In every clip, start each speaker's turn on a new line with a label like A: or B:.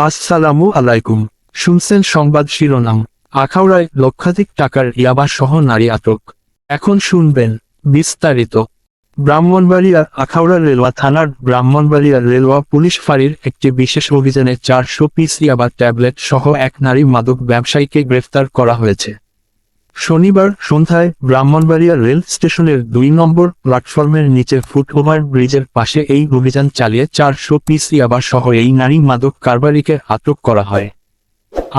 A: আসসালামু আলাইকুম। শুনছেন সংবাদ শিরোনাম। আখাউড়ায় লক্ষাধিক টাকার ইয়াবা সহ নারী আটক। এখন শুনবেন বিস্তারিত। ব্রাহ্মণবাড়িয়া আখাউড়া রেলওয়া থানার ব্রাহ্মণবাড়িয়া রেলওয়া পুলিশ ফাঁড়ির একটি বিশেষ অভিযানে 400 পিস ইয়াবা ট্যাবলেট সহ এক নারী মাদক ব্যবসায়ীকে গ্রেফতার করা হয়েছে। শনিবার সন্ধ্যায় ব্রাহ্মণবাড়িয়া রেল স্টেশনের 2 নম্বর প্ল্যাটফর্মের নিচে ফুটওভার ব্রিজের পাশে এই অভিযান চালিয়ে 400 পিস ইয়াবা সহ এই নারী মাদক কারবারিকে আটক করা হয়।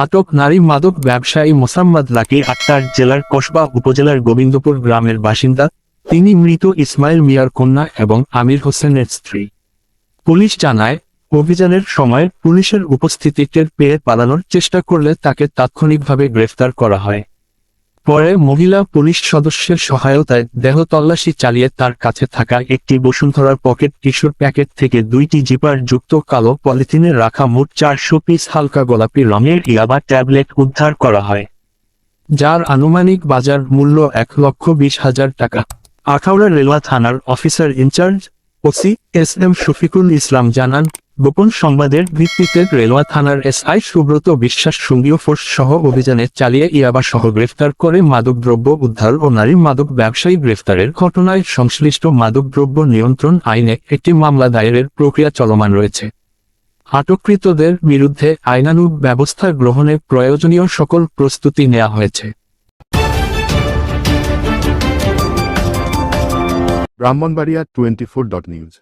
A: আটক নারী মাদক ব্যবসায়ী মোসাম্মদ লাকি আক্তার জেলার কসবা উপজেলার গোবিন্দপুর গ্রামের বাসিন্দা। তিনি মৃত ইসমাইল মিয়ার কন্যা এবং আমির হোসেনের স্ত্রী। পুলিশ জানায়, অভিযানের সময় পুলিশের উপস্থিতি টের পেয়ে পালানোর চেষ্টা করলে তাকে তাৎক্ষণিকভাবে গ্রেফতার করা হয়। পরে মহিলা পুলিশ সদস্যের সহায়তায় দেহ তল্লাশি চালিয়ে তার কাছে থাকা একটি বসুন্ধরার পকেট টিস্যুর প্যাকেট থেকে 2টি জিপার যুক্ত কালো পলিথিনে রাখা মোট 400 পিস হালকা গোলাপি রঙের ইয়াবা ট্যাবলেট উদ্ধার করা হয়, যার আনুমানিক বাজার মূল্য 1,20,000 টাকা। আখাউড়া রেলওয়া থানার officer in charge OC S M. Shafiqul Islam জানান, গোপন সংবাদের ভিত্তিতে রেলওয়া থানার এসআই সুব্রত বিশ্বাস সঙ্গীয় ফোর্স সহ অভিযানে চালিয়ে ইয়াবা সহ গ্রেফতার করে মাদকদ্রব্য উদ্ধার ও নারী মাদক ব্যবসায়ী গ্রেফতারের ঘটনায় সংশ্লিষ্ট মাদকদ্রব্য নিয়ন্ত্রণ আইনে একটি মামলা দায়েরের প্রক্রিয়া চলমান রয়েছে। আটককৃতদের বিরুদ্ধে আইনানুগ ব্যবস্থা গ্রহণে প্রয়োজনীয় সকল প্রস্তুতি নেওয়া হয়েছে।
B: ব্রাহ্মণবাড়িয়া 24.নিউজ।